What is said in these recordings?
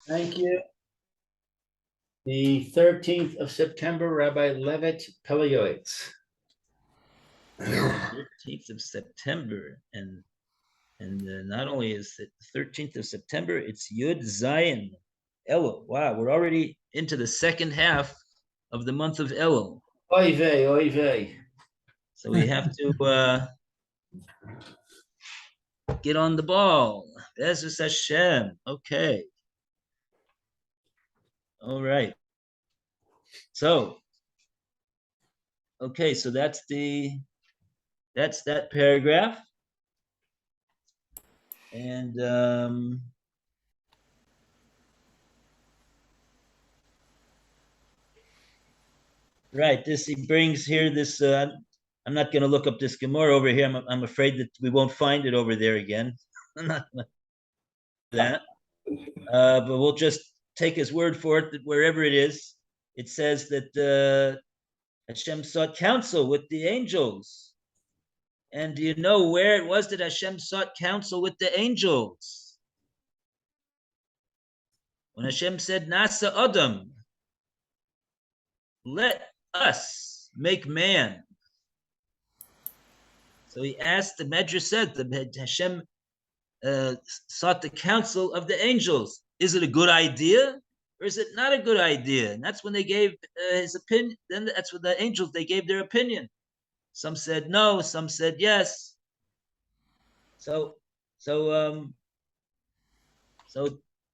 Thank you. The 13th of September, Rabbi Levitt, Pele Yoetz. 13th of September, and not only is it the 13th of September, it's Yud Zayin Elul. Wow, we're already into the second half of the month of Elul. Oy vey, oy vey. So we have to get on the ball. Be'ezus Hashem. Okay. All right. So, okay, so that's that paragraph. And right, this he brings here this I'm not going to look up this Gemara over here. I'm afraid that we won't find it over there again. I'm not that. But we'll just take his word for it that wherever it is, it says that Hashem sought counsel with the angels. And do you know where it was that Hashem sought counsel with the angels? When Hashem said, Nasa Adam, let us make man. So he asked, the Medrash said, that Hashem sought the counsel of the angels. Is it a good idea or is it not a good idea? And that's when they gave his opinion. Then that's when the angels, they gave their opinion. Some said no, some said yes. So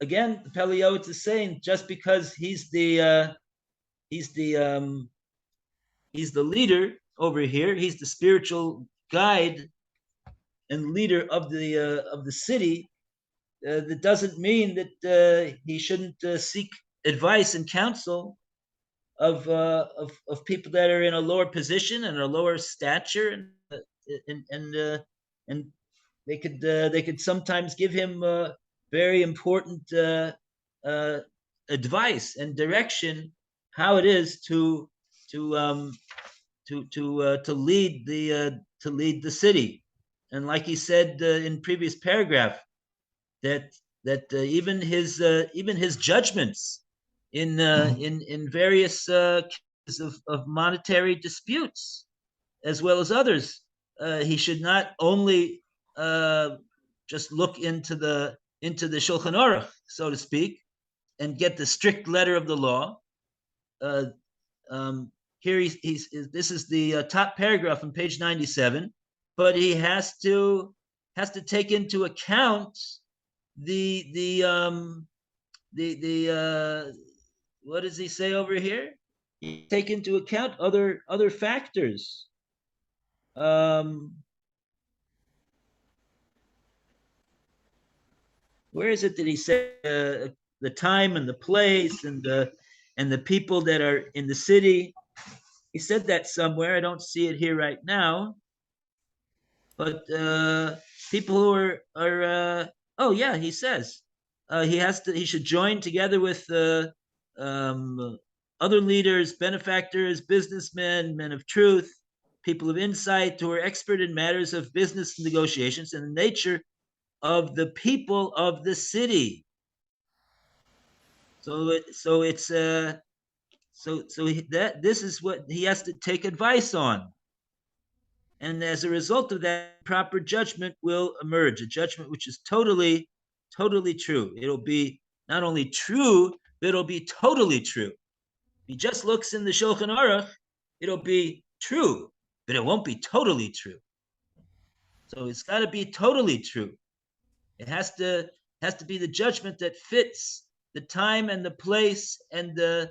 again, the Pele Yoetz is saying just because he's the leader over here, he's the spiritual guide and leader of the city. That doesn't mean that he shouldn't seek advice and counsel of people that are in a lower position and a lower stature, and they could sometimes give him very important advice and direction how it is to lead the city. And like he said in previous paragraph, that even his judgments in various cases of monetary disputes, as well as others, he should not only just look into the Shulchan Aruch, so to speak, and get the strict letter of the law. Here this is the top paragraph on page 97, but he has to take into account the what does he say over here? You take into account other factors. Where is it that he said the time and the place and the people that are in the city? He said that somewhere. I don't see it here right now. But people who are oh yeah, he says he should join together with other leaders, benefactors, businessmen, men of truth, people of insight who are expert in matters of business negotiations and the nature of the people of the city. This is what he has to take advice on. And as a result of that, proper judgment will emerge, a judgment which is totally true. It'll be not only true, but it'll be totally true. If he just looks in the Shulchan Aruch, it'll be true, but it won't be totally true. So it's got to be totally true. It has to be the judgment that fits the time and the place and the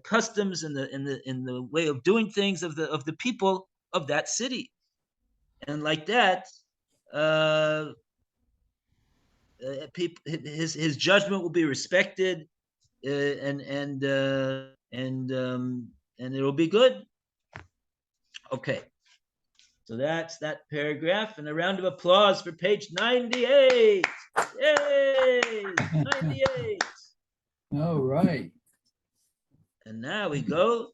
customs and the way of doing things of the people of that city, and like that, his judgment will be respected, and it'll be good. Okay, so that's that paragraph, and a round of applause for page 98. Yay! 98. All right. And now we go.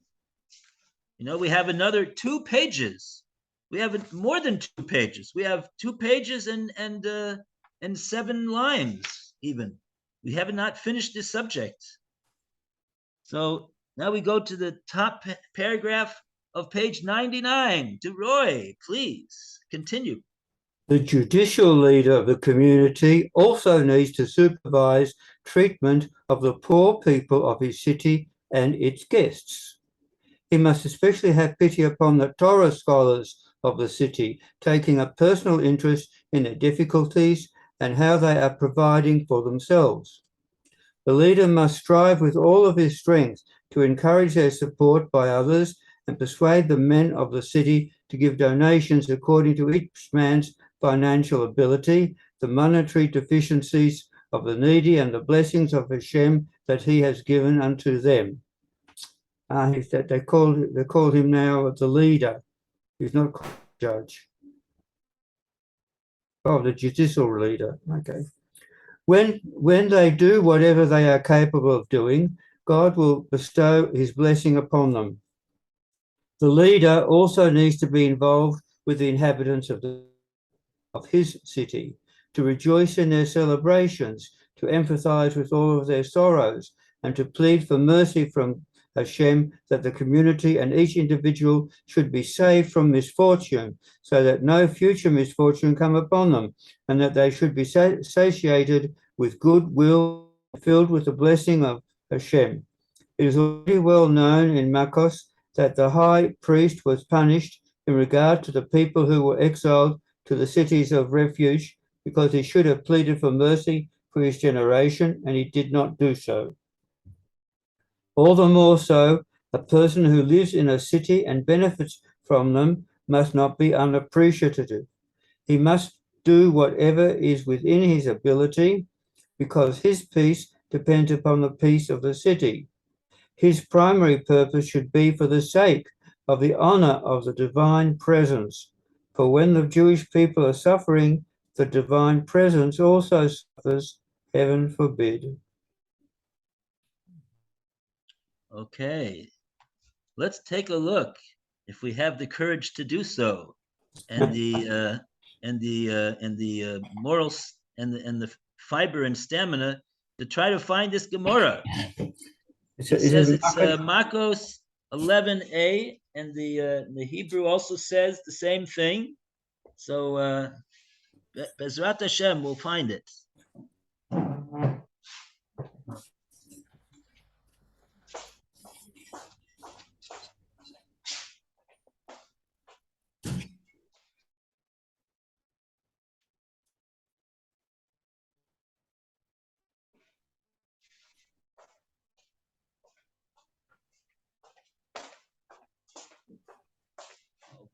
We have another 2 pages. We have more than 2 pages. We have 2 pages and 7 lines. even. We have not finished this subject. So now we go to the top paragraph of page 99. DeRoy, please continue. The judicial leader of the community also needs to supervise treatment of the poor people of his city and its guests. He must especially have pity upon the Torah scholars of the city, taking a personal interest in their difficulties and how they are providing for themselves. The leader must strive with all of his strength to encourage their support by others and persuade the men of the city to give donations according to each man's financial ability, the monetary deficiencies of the needy, and the blessings of Hashem that he has given unto them. They called him now the leader. He's not called the judge. Oh, the judicial leader. Okay. When they do whatever they are capable of doing, God will bestow his blessing upon them. The leader also needs to be involved with the inhabitants of his city, to rejoice in their celebrations, to empathize with all of their sorrows, and to plead for mercy from Hashem that the community and each individual should be saved from misfortune, so that no future misfortune come upon them, and that they should be satiated with goodwill, filled with the blessing of Hashem. It is already well known in Makos that the high priest was punished in regard to the people who were exiled to the cities of refuge, because he should have pleaded for mercy for his generation, and he did not do so. All the more so, a person who lives in a city and benefits from them must not be unappreciative. He must do whatever is within his ability, because his peace depends upon the peace of the city. His primary purpose should be for the sake of the honor of the divine presence. For when the Jewish people are suffering, the divine presence also suffers, heaven forbid. Okay, let's take a look, if we have the courage to do so, and the morals and the fiber and stamina to try to find this Gemara. It says it's Makos 11a, and the Hebrew also says the same thing. So Bezrat Hashem, we'll find it.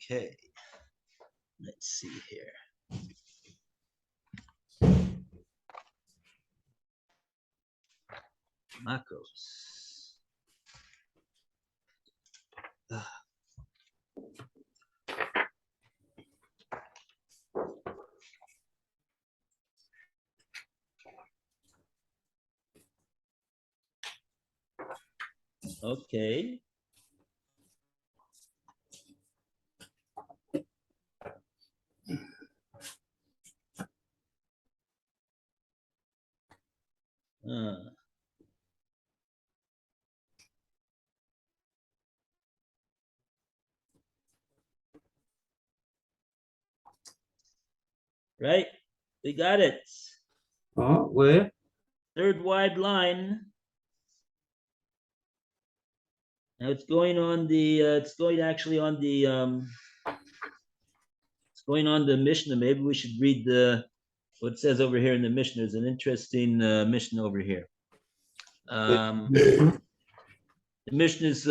Okay, let's see here. Makos. Okay. Right, we got it. Oh, where? Third wide line. Now it's going on the. It's going actually on the. It's going on the Mishnah. Maybe we should read what it says over here in the Mishnah. There's an interesting Mishnah over here. The Mishnah is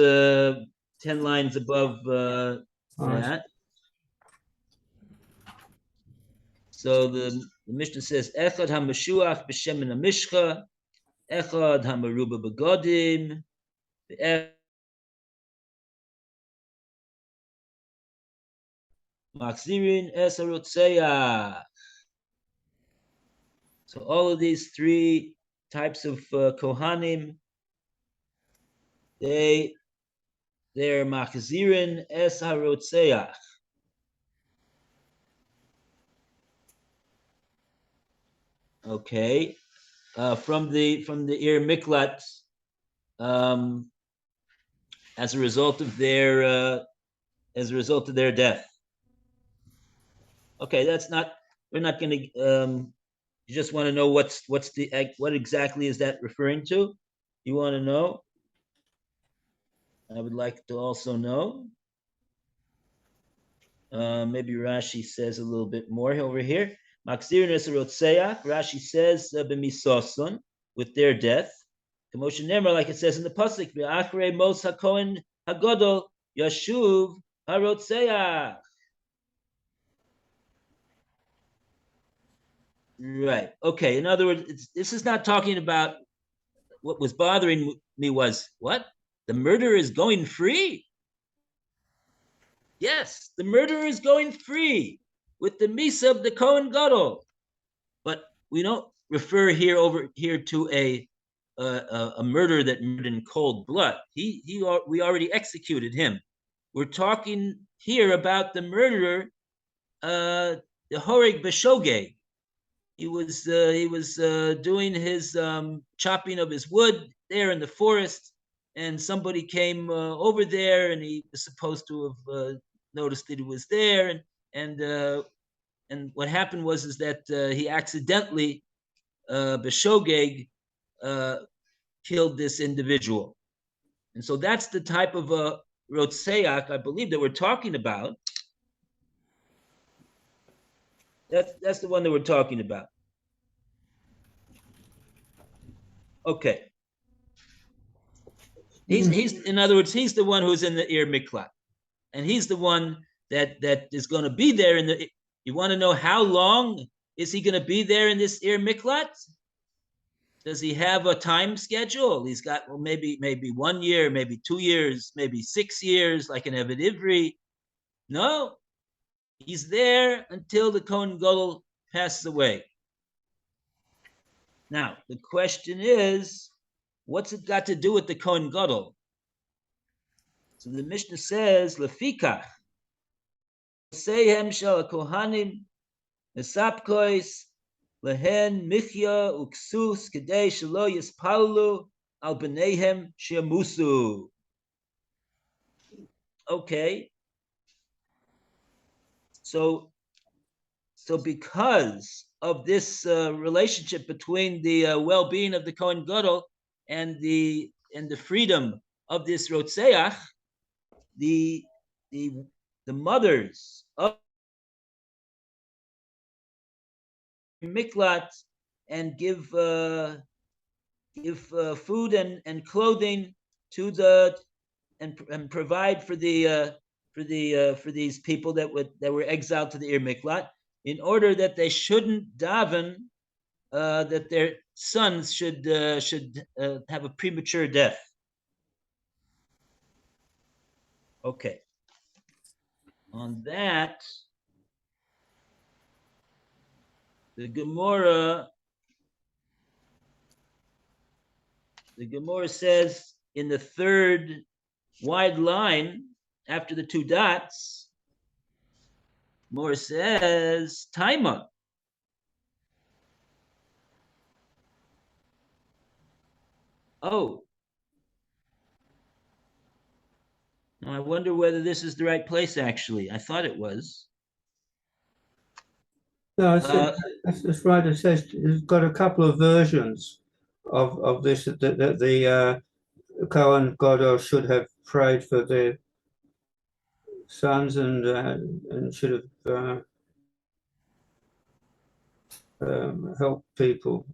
10 lines above that. So the Mishnah says, Echad ha-meshuach b'shem min ha-mishcha, Echad ha-meruba b'godim, Machzirin es harotzeach. So all of these three types of Kohanim, they're Machzirin es harotzeach. Okay. from the Ir Miklat, as a result of their death. Okay, that's not. We're not going to. You just want to know what exactly is that referring to? You want to know? I would like to also know. Maybe Rashi says a little bit more over here. Rashi says b'misoson, with their death. Commotion Nemar, like it says in the pasuk, "V'achrei mos hakohen hagodol yashuv harotzeach." Right. Okay. In other words, this is not talking about what was bothering me was what? The murderer is going free. Yes, the murderer is going free with the misa of the Kohen Gadol. But we don't refer over here to a murder that murdered in cold blood. We already executed him. We're talking here about the murderer, the Horeg Beshogeg. He was doing his chopping of his wood there in the forest, and somebody came over there, and he was supposed to have noticed that he was there, and what happened was that he accidentally Beshogeg killed this individual, and so that's the type of Rotseach, I believe, that we're talking about. That's the one that we're talking about. Okay. He's in other words, he's the one who's in the Ir Miklat, and he's the one that is going to be there in the. You want to know how long is he going to be there in this Ir Miklat? Does he have a time schedule? He's got, well, maybe 1 year, maybe 2 years, maybe 6 years, like an Eved Ivri. No, he's there until the Kohen Gadol passes away. Now, the question is, what's it got to do with the Kohen Gadol? So the Mishnah says, Lefikach, Seihem shel Kohanim, Nesapkois, Lehen Michya Uksus, Kedei Shelo Yispalu, Al B'neihem Shemusu. Okay. So because of this relationship between the well-being of the Kohen Gadol and the freedom of this Rotseach, the mothers of Miklat and give food and clothing to and provide for these people that were exiled to the Ir Miklat, in order that they shouldn't daven that their sons should have a premature death. Okay. On that, the Gemara says in the third wide line after the 2 dots, Gemara says Taima. Oh. Now I wonder whether this is the right place, actually. I thought it was. No, that's right. It says it's got a couple of versions of this that the Kohen Gadol should have prayed for their sons and should have helped people.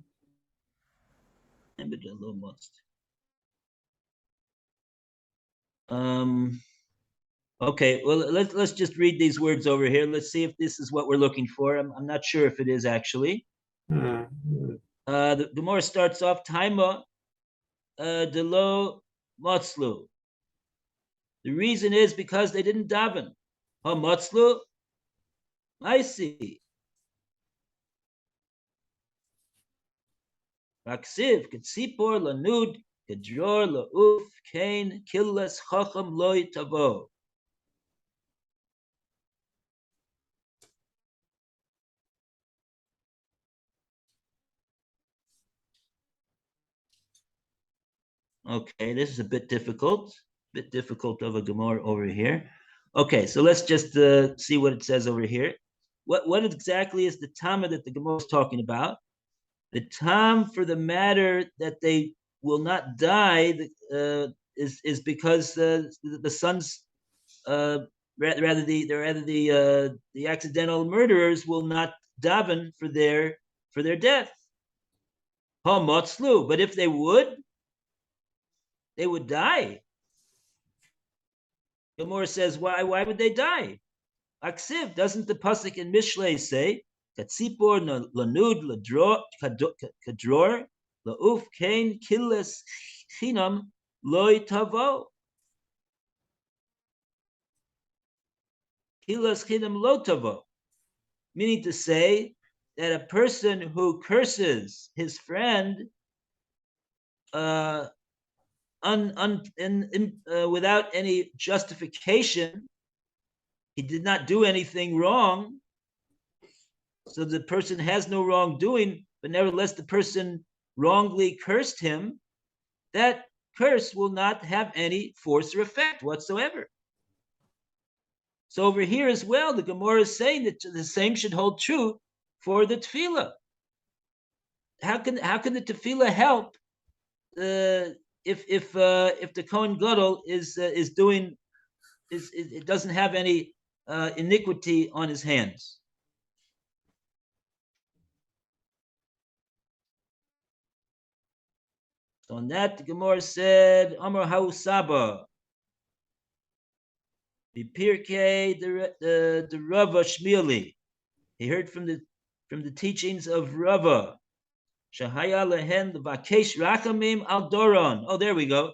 Okay, well, let's just read these words over here. Let's see if this is what we're looking for. I'm not sure if it is actually. The Gemara starts off, Taima delo motzlu. The reason is because they didn't daven. Ha motzlu, I see. Raksiv, Katsipor, Lanud, Kadror, Lauf, Kain, Killes, Chacham, Loy, Tavo. Okay, this is a bit difficult of a Gemara over here. Okay, so let's just see what it says over here. What exactly is the Tama that the Gemara is talking about? The Tam for the matter that they will not die is because the sons, rather the accidental murderers will not daven for their death. But if they would die. Gemara says, why would they die? Aksiv, doesn't the pasuk in Mishlei say, Katzipor lanud kadror lauf kain killes chinam loy tavo. Killes chinam lo tavo. Meaning to say that a person who curses his friend without any justification, he did not do anything wrong, so the person has no wrongdoing, but nevertheless the person wrongly cursed him, that curse will not have any force or effect whatsoever. So over here as well, the Gemara is saying that the same should hold true for the tefillah. How can the tefillah help if the Kohen Gadol it doesn't have any iniquity on his hands? So on that, the Gemara said, Amar Hausaba, the Pirkei, the Rava Shmili. He heard from the teachings of Rava. Shahaya lehen levakesh rachamim al doron. Oh, there we go.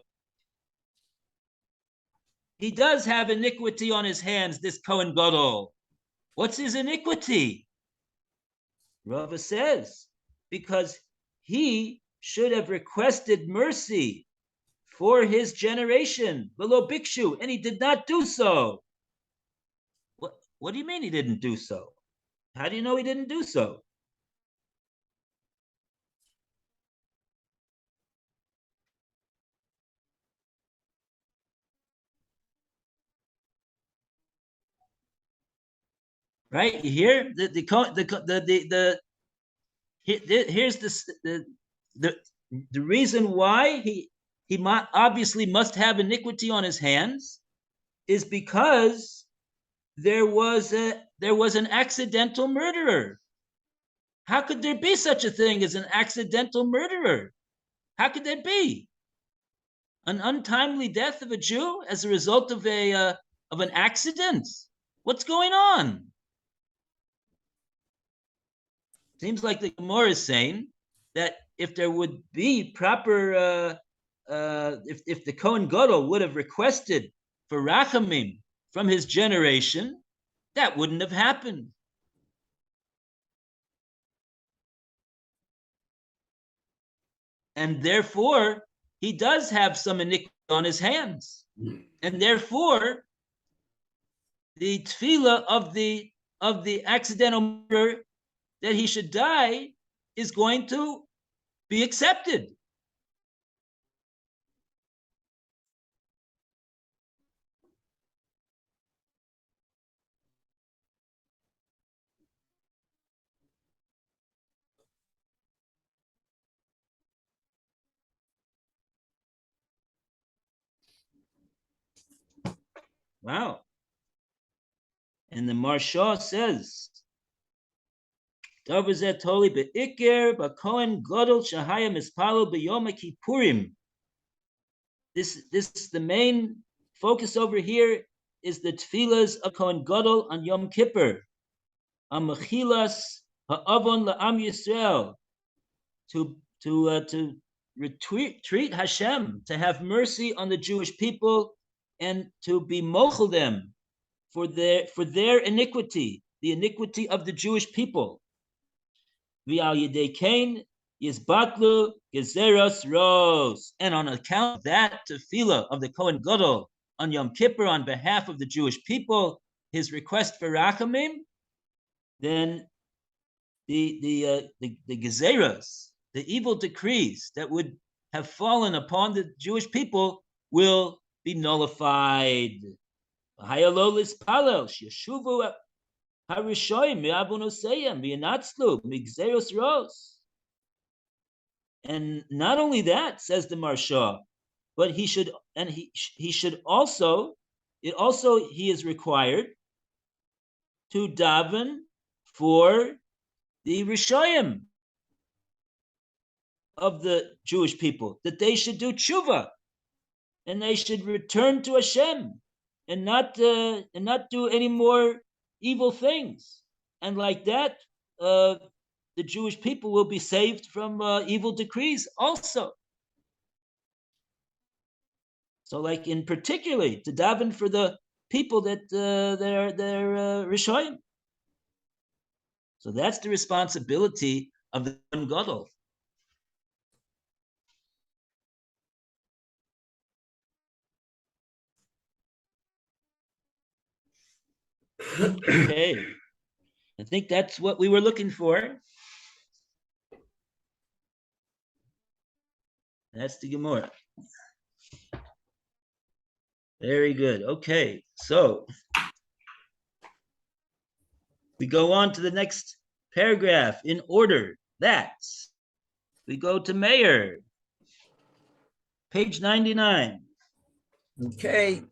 He does have iniquity on his hands, this Kohen Gadol. What's his iniquity? Rava says, because he should have requested mercy for his generation, below Bikshu, and he did not do so. What do you mean he didn't do so? How do you know he didn't do so? Right, you hear here's the reason why he obviously must have iniquity on his hands is because there was an accidental murderer. How could there be such a thing as an accidental murderer? How could there be an untimely death of a Jew as a result of an accident? What's going on? Seems like the Gemara is saying that if there would be proper, if the Kohen Gadol would have requested for rachamim from his generation, that wouldn't have happened. And therefore, he does have some iniquity on his hands. And therefore, the tefillah of the accidental murder that he should die is going to be accepted. Wow. And the Marsha says, this the main focus over here is the tefillahs of Kohen Gadol on Yom Kippur. Amachilas ha'avon la'am Yisrael, to retreat Hashem, to have mercy on the Jewish people and to be mochel them for their iniquity, the iniquity of the Jewish people. V'al yedei kain yizbatlu gezeros ros, and on account of that tefillah of the Kohen Gadol on Yom Kippur on behalf of the Jewish people, his request for rachamim, then the gezeros, the evil decrees that would have fallen upon the Jewish people will be nullified. Hayalolis palel yeshuvu harishoyim mi'avonoseyim mi'anatzlu migzeros ros. And not only that, says the Marsha, but he should also, he is required to daven for the Rishoyim of the Jewish people, that they should do tshuva and they should return to Hashem and not do any more evil things. And like that, the Jewish people will be saved from evil decrees also. So, like in particularly to daven for the people that they're Rishoyim. So that's the responsibility of the Kohen Gadol. Okay, I think that's what we were looking for. That's the Gemara. Very good. Okay, so we go on to the next paragraph in order. That we go to Meir, page 99. Okay.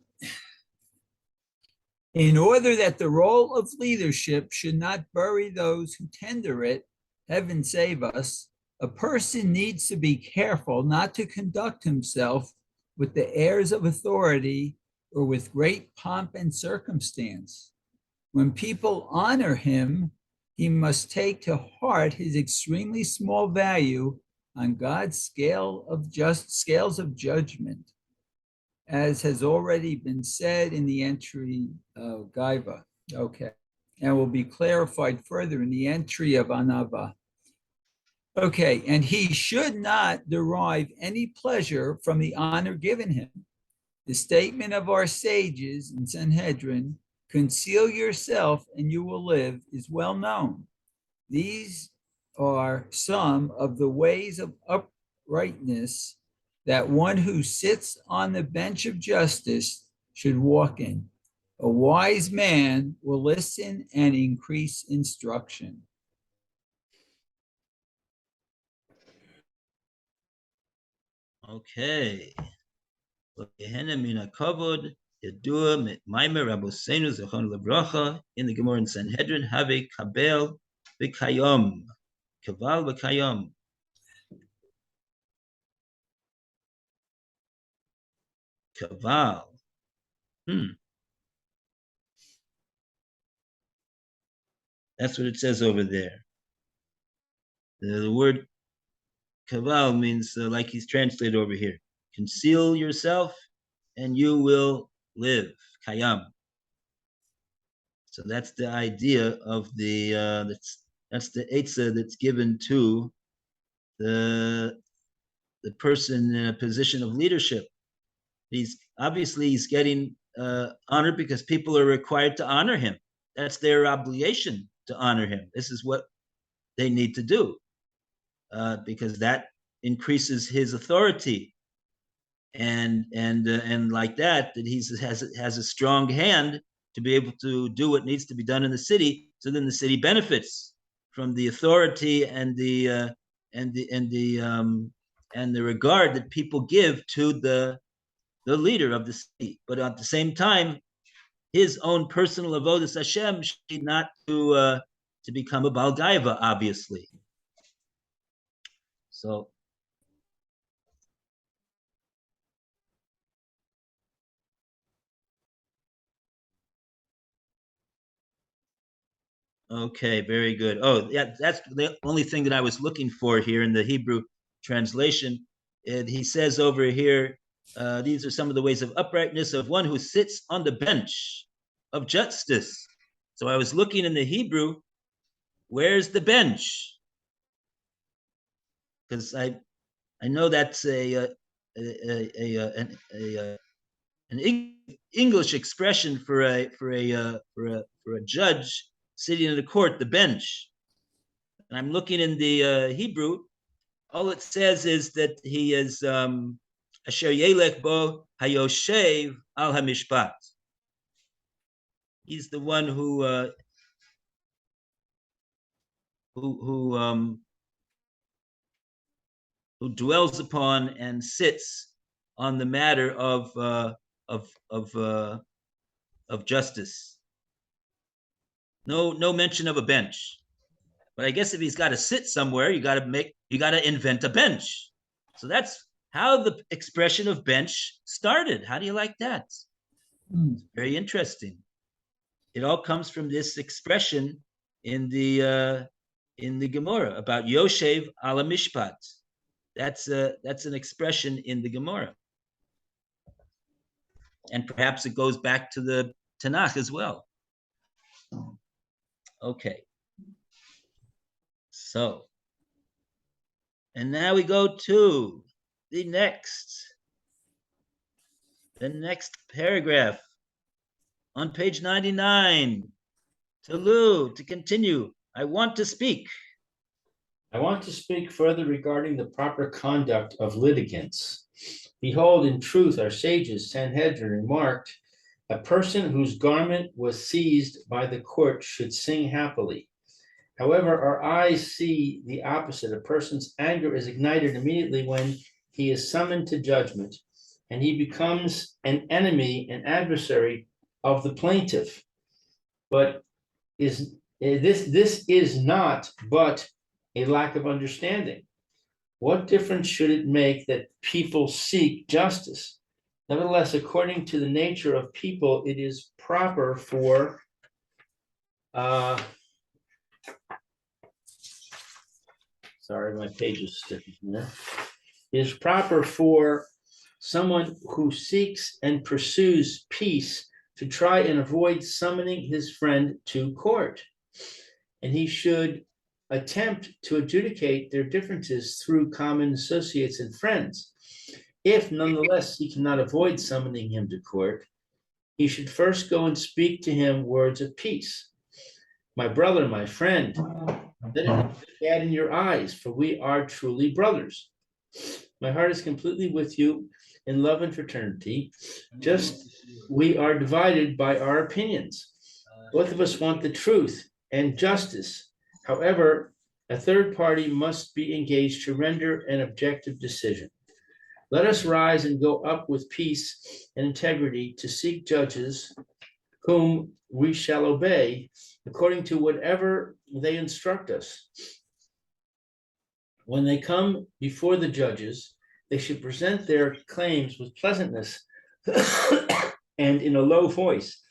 In order that the role of leadership should not bury those who tender it, heaven save us, a person needs to be careful not to conduct himself with the airs of authority or with great pomp and circumstance. When people honor him, he must take to heart his extremely small value on God's scales of judgment, as has already been said in the entry of Gaiva. Okay, and will be clarified further in the entry of Anava. Okay, and he should not derive any pleasure from the honor given him. The statement of our sages in Sanhedrin, conceal yourself and you will live, is well known. These are some of the ways of uprightness that one who sits on the bench of justice should walk in. A wise man will listen and increase instruction. Okay. In the Gemara in Sanhedrin, have kabel v'kayom, kaval v'kayom. Kaval. That's what it says over there. The word kaval means like he's translated over here. Conceal yourself and you will live. Kayam. So that's the idea of the that's the eitzah that's given to the person in a position of leadership. He's getting honored because people are required to honor him. That's their obligation to honor him. This is what they need to do because that increases his authority, and like that he has a strong hand to be able to do what needs to be done in the city. So then the city benefits from the authority and the regard that people give to the leader of the city. But at the same time, his own personal avodas Hashem should not to become a Baal Gaiva, obviously. So okay, very good. Oh, yeah, that's the only thing that I was looking for here in the Hebrew translation. And he says over here, these are some of the ways of uprightness of one who sits on the bench of justice. So I was looking in the Hebrew, where's the bench? Because I know that's an English expression for a judge sitting in the court, the bench. And I'm looking in the Hebrew, All it says is that he is asher yelech bo hayoshev al hamishpat. He's the one who dwells upon and sits on the matter of justice. No mention of a bench. But I guess if he's got to sit somewhere, you got to invent a bench. So that's how the expression of bench started. How do you like that? Very interesting. It all comes from this expression in the Gemara about Yoshev ala Mishpat. That's an expression in the Gemara, and perhaps it goes back to the Tanakh as well. Okay. So, and now we go to the next paragraph on page 99. To continue. I want to speak. I want to speak further regarding the proper conduct of litigants. Behold, in truth, our sages, Sanhedrin, remarked, a person whose garment was seized by the court should sing happily. However, our eyes see the opposite. A person's anger is ignited immediately when he is summoned to judgment, and he becomes an enemy, an adversary of the plaintiff. But this is not but a lack of understanding. What difference should it make that people seek justice? Nevertheless, according to the nature of people, it is proper for sorry, my page is sticking here. It is proper for someone who seeks and pursues peace to try and avoid summoning his friend to court. And he should attempt to adjudicate their differences through common associates and friends. If nonetheless he cannot avoid summoning him to court, he should first go and speak to him words of peace. My brother, my friend, let it not be bad in your eyes, for we are truly brothers. My heart is completely with you in love and fraternity. Just we are divided by our opinions. Both of us want the truth and justice. However, a third party must be engaged to render an objective decision. Let us rise and go up with peace and integrity to seek judges whom we shall obey according to whatever they instruct us. When they come before the judges, they should present their claims with pleasantness and in a low voice.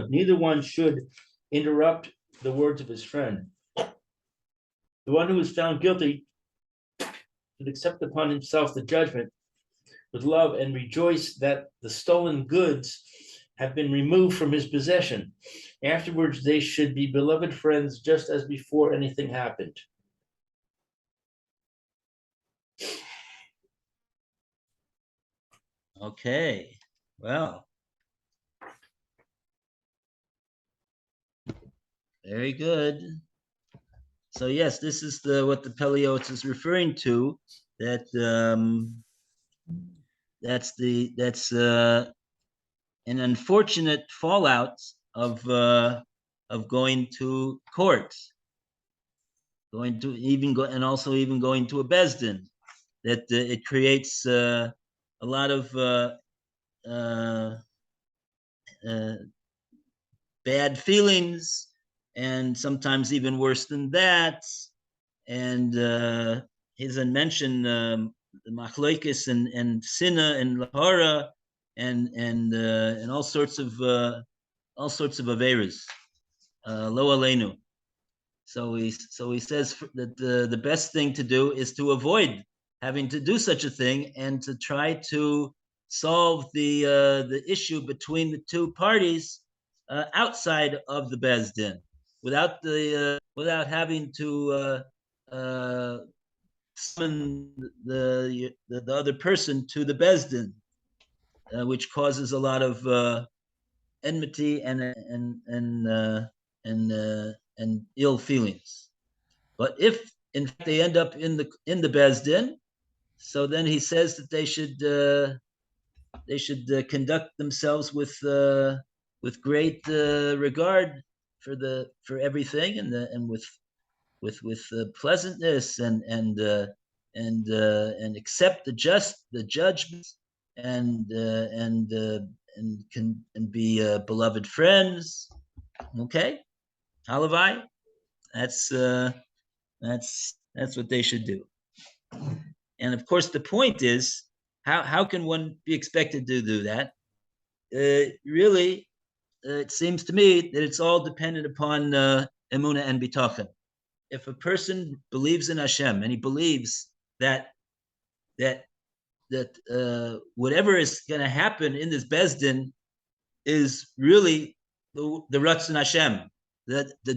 Neither one should interrupt the words of his friend. The one who is found guilty should accept upon himself the judgment with love and rejoice that the stolen goods have been removed from his possession. Afterwards, they should be beloved friends just as before anything happened. Okay, well, very good. So yes, this is what the Pele Yoetz is referring to. That's an unfortunate fallout of going to court, going to even go, and also even going to a bezdin. That it creates a lot of bad feelings, and sometimes even worse than that. And he's mentioned the machloikis and sinna and lahara and all sorts of averas, lo aleinu. So he says that the best thing to do is to avoid having to do such a thing and to try to solve the issue between the two parties outside of the bezdin, without having to summon the other person to the bezdin, which causes a lot of enmity and ill feelings. But if in fact, they end up in the Beis Din. So then he says that they should conduct themselves with great regard for everything, and with pleasantness, and accept the judgment, and be beloved friends. Okay, Halavai, that's what they should do. And of course, the point is, how can one be expected to do that? Really, it seems to me that it's all dependent upon emunah and bitachon. If a person believes in Hashem, and he believes that whatever is going to happen in this Beis Din is really the Ratzon Hashem, that the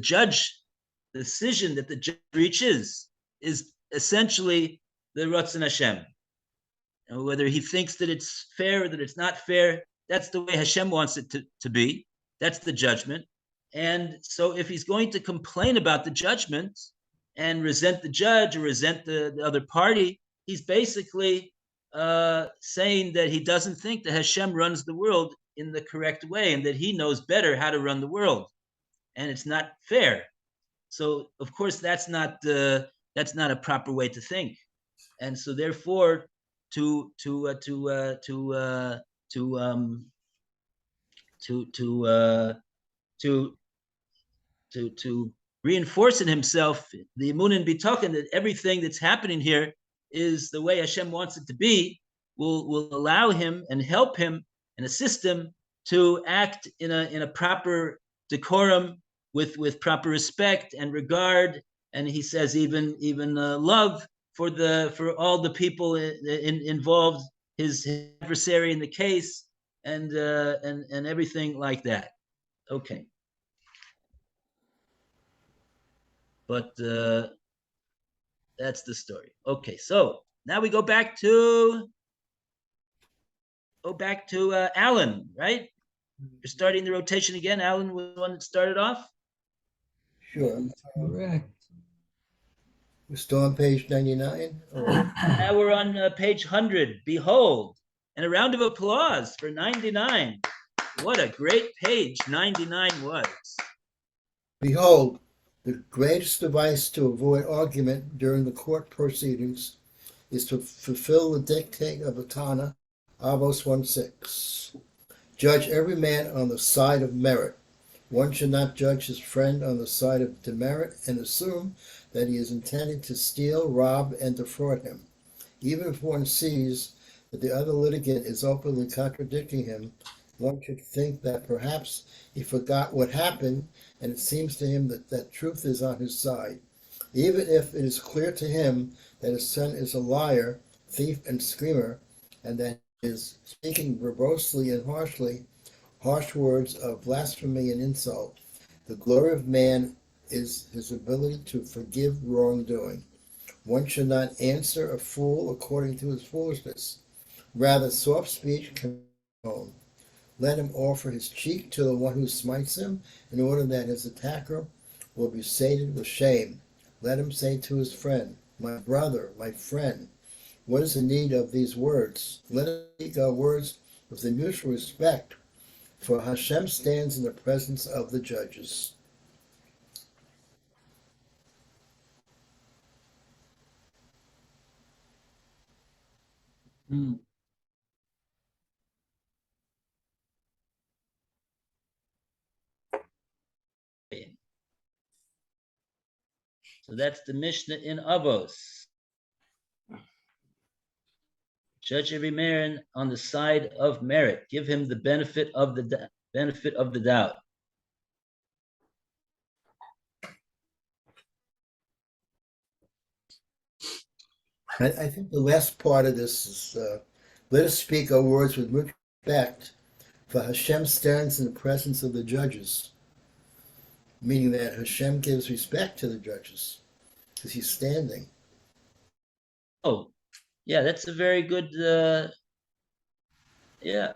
decision that the judge reaches is essentially the Ratzon Hashem. And whether he thinks that it's fair or that it's not fair, that's the way Hashem wants it to be. That's the judgment. And so if he's going to complain about the judgment and resent the judge or resent the other party, he's basically saying that he doesn't think that Hashem runs the world in the correct way, and that he knows better how to run the world, and it's not fair. So of course that's not a proper way to think, and so therefore to reinforce in himself the emunah and bitachon that everything that's happening here is the way Hashem wants it to be, will allow him and help him and assist him to act in a proper decorum, with proper respect and regard, and he says even love for all the people involved, his adversary in the case, and everything like that. Okay. But that's the story. Okay, so now we go back to Alan, right? You're starting the rotation again. Alan was the one that started off. Sure. Correct. We're still on page 99. Now we're on page 100. Behold, and a round of applause for 99. What a great page 99 was. Behold, the greatest device to avoid argument during the court proceedings is to fulfill the dictate of the Tana, Avos 1:6. Judge every man on the side of merit. One should not judge his friend on the side of demerit and assume that he is intending to steal, rob, and defraud him. Even if one sees that the other litigant is openly contradicting him, one should think that perhaps he forgot what happened, and it seems to him that truth is on his side. Even if it is clear to him that his son is a liar, thief, and schemer, and that he is speaking verbosely and harsh words of blasphemy and insult, the glory of man is his ability to forgive wrongdoing. One should not answer a fool according to his foolishness. Rather, soft speech can be known. Let him offer his cheek to the one who smites him, in order that his attacker will be sated with shame. Let him say to his friend, my brother, my friend, what is the need of these words? Let us speak our words with the mutual respect, for Hashem stands in the presence of the judges. So that's the Mishnah in Avos. Judge every man on the side of merit. Give him the benefit of the doubt. I think the last part of this is, let us speak our words with much respect, for Hashem stands in the presence of the judges. Meaning that Hashem gives respect to the judges, because he's standing. Oh, yeah, that's a very good, yeah,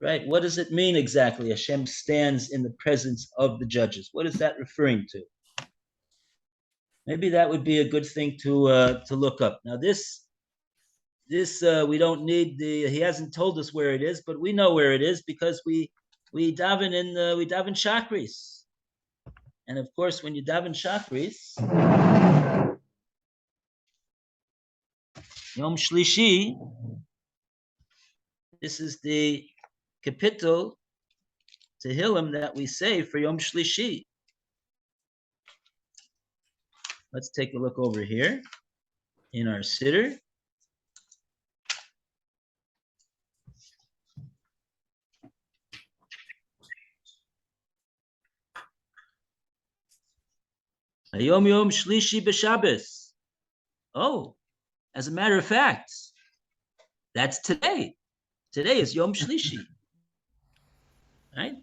right. What does it mean exactly? Hashem stands in the presence of the judges. What is that referring to? Maybe that would be a good thing to look up. Now this we don't need he hasn't told us where it is, but we know where it is because we daven Shachris. And of course, when you daven Shachris, Yom Shlishi, this is the capital Tehillim that we say for Yom Shlishi. Let's take a look over here in our Siddur. Hayom Yom Shlishi b'Shabbos. Oh, as a matter of fact, that's today. Today is Yom Shlishi. Right?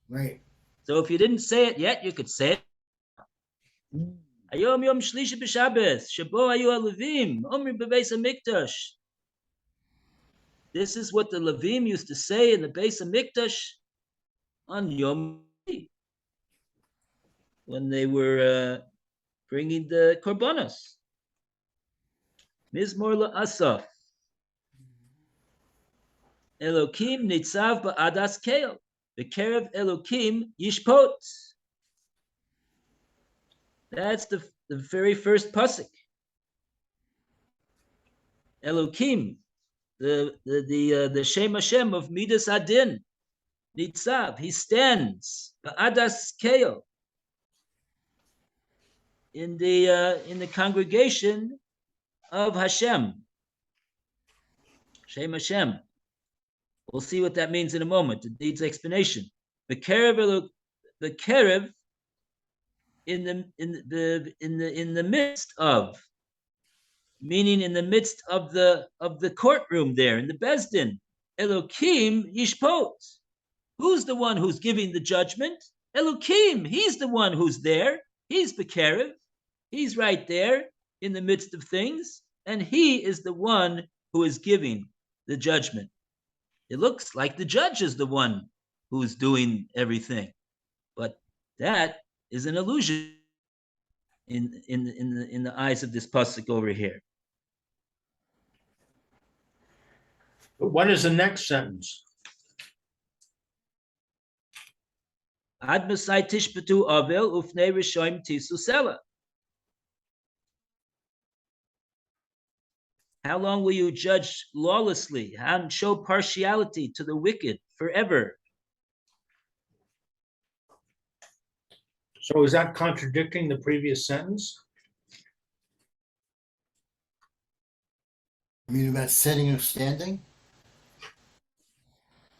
Right. So if you didn't say it yet, you could say it. Hayom Yom Shlishi b'Shabbos, Shabo Hayu HaLevim, Omri b'Beis HaMikdash. This is what the Levim used to say in the Beis HaMikdash on Yom Shlishi, when they were bringing the korbanos. Mizmor la'asaf. Elokim nitzav ba'adas keil. B'kerev Elokim yishpot. That's the very first pasuk. Elokim, the Shem Hashem of Midas Adin, nitzav. He stands ba'adas keil, in the congregation of Hashem, Shem Hashem. We'll see what that means in a moment. It needs explanation. The kerev in the midst of, meaning in the midst of the courtroom there in the Bezdin. Elokim yishpot. Who's the one who's giving the judgment? Elokim. He's the one who's there. He's the kerev. He's right there in the midst of things, and he is the one who is giving the judgment. It looks like the judge is the one who's doing everything, but that is an illusion in the eyes of this pasuk over here. But what is the next sentence? Ad masai tishpatu avel ufnei rishoim tisu sela. How long will you judge lawlessly and show partiality to the wicked forever? So is that contradicting the previous sentence? You mean about setting or standing?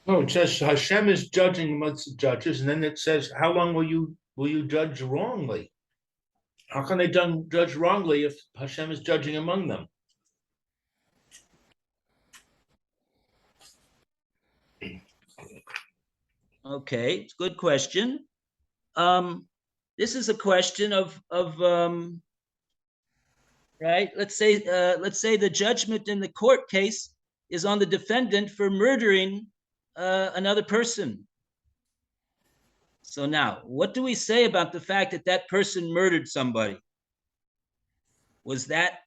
No, it says Hashem is judging amongst the judges, and then it says, how long will you judge wrongly? How can they judge wrongly if Hashem is judging among them? Okay, it's a good question. This is a question of right. Let's say the judgment in the court case is on the defendant for murdering another person. So now, what do we say about the fact that that person murdered somebody? Was that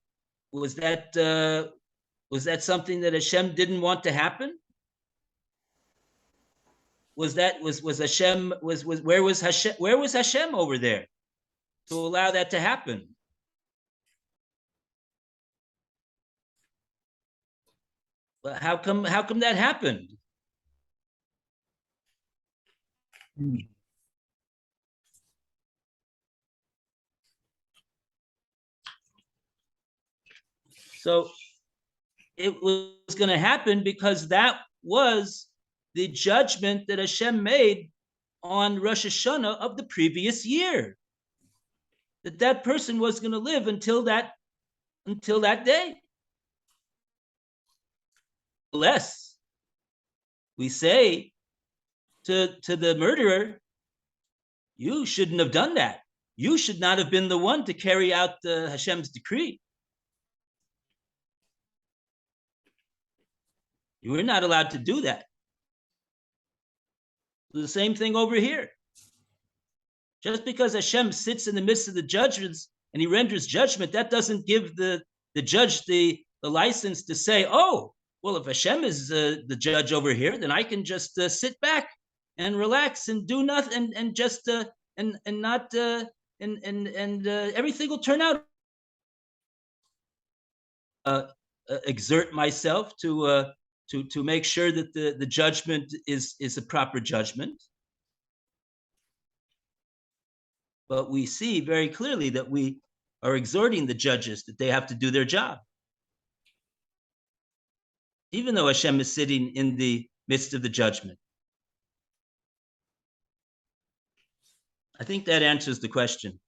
something that Hashem didn't want to happen? Was Hashem where was Hashem over there to allow that to happen? But how come that happened? So it was going to happen because that was the judgment that Hashem made on Rosh Hashanah of the previous year. That person was going to live until that day. Unless we say to the murderer, you shouldn't have done that. You should not have been the one to carry out Hashem's decree. You were not allowed to do that. The same thing over here. Just because Hashem sits in the midst of the judges and he renders judgment, that doesn't give the judge the license to say, oh, well, if Hashem is the judge over here, then I can just sit back and relax and do nothing and just and not everything will turn out. Exert myself to make sure that the judgment is a proper judgment. But we see very clearly that we are exhorting the judges that they have to do their job. Even though Hashem is sitting in the midst of the judgment. I think that answers the question.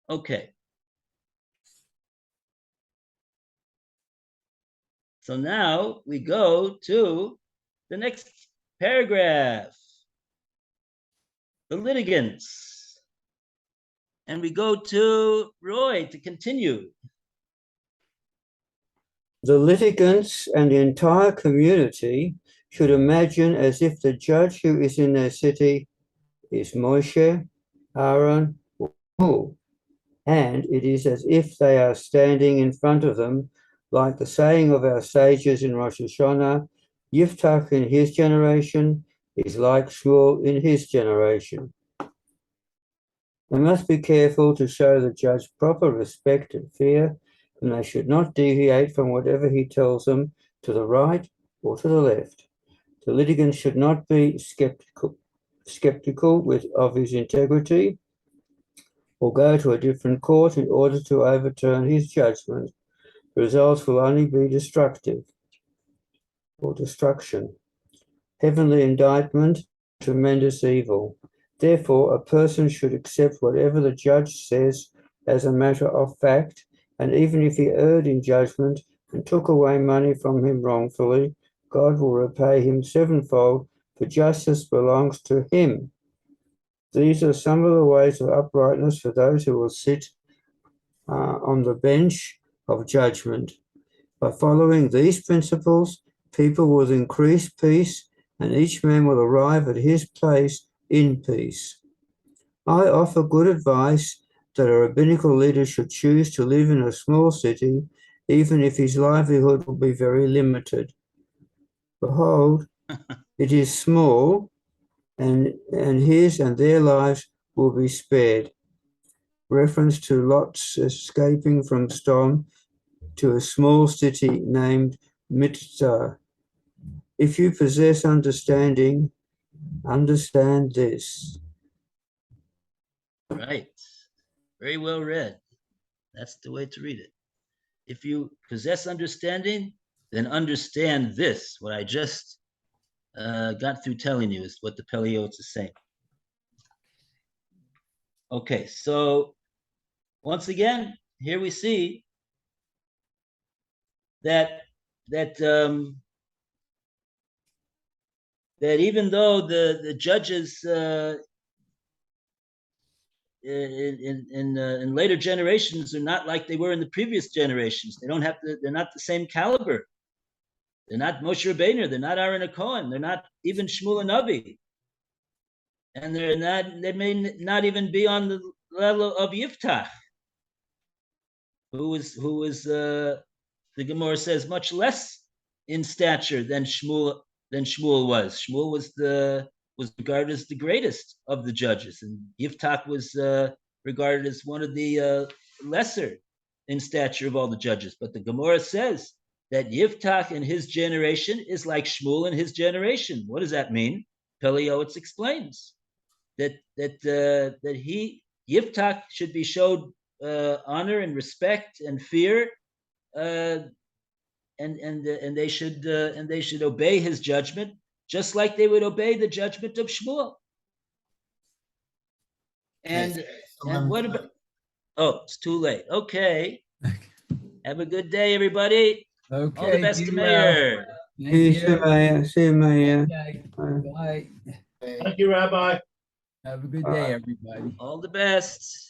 Okay. So now we go to the next paragraph. The litigants. And we go to Roy to continue. The litigants and the entire community should imagine as if the judge who is in their city is Moshe, Aaron, or Shmuel, and it is as if they are standing in front of them, like the saying of our sages in Rosh Hashanah, Yiftach in his generation is like Shmuel in his generation. They must be careful to show the judge proper respect and fear, and they should not deviate from whatever he tells them to the right or to the left. The litigant should not be skeptical of his integrity or go to a different court in order to overturn his judgment. The results will only be destructive or destruction. Heavenly indictment, tremendous evil. Therefore, a person should accept whatever the judge says as a matter of fact, and even if he erred in judgment and took away money from him wrongfully, God will repay him sevenfold, for justice belongs to him. These are some of the ways of uprightness for those who will sit on the bench of judgment. By following these principles, people will increase peace, and each man will arrive at his place in peace. I offer good advice that a rabbinical leader should choose to live in a small city, even if his livelihood will be very limited. Behold, it is small, and his and their lives will be spared. Reference to Lot's escaping from Sodom to a small city named Mitzah. If you possess understanding, understand this. Right. Very well read. That's the way to read it. If you possess understanding, then understand this. What I just got through telling you is what the Pele Yoetz is saying. Okay, so once again, here we see that even though the judges in later generations are not like they were in the previous generations, they're not the same caliber. They're not Moshe Rabbeinu, they're not Aaron Cohen, they're not even Shmuel and Navi, and they may not even be on the level of Yiftach, who was the Gemara says much less in stature than Shmuel was. Shmuel was regarded as the greatest of the judges, and Yiftach was regarded as one of the lesser in stature of all the judges. But the Gemara says that Yiftach in his generation is like Shmuel in his generation. What does that mean? Pele Yoetz explains that Yiftach should be showed honor and respect and fear, and they should obey his judgment, just like they would obey the judgment of Shmuel. And what about? Oh, it's too late. Okay. Have a good day, everybody. Okay. All the best to Mayor. See you, Mayor. Okay. Bye. Thank you, Rabbi. Have a good day, everybody. All the best.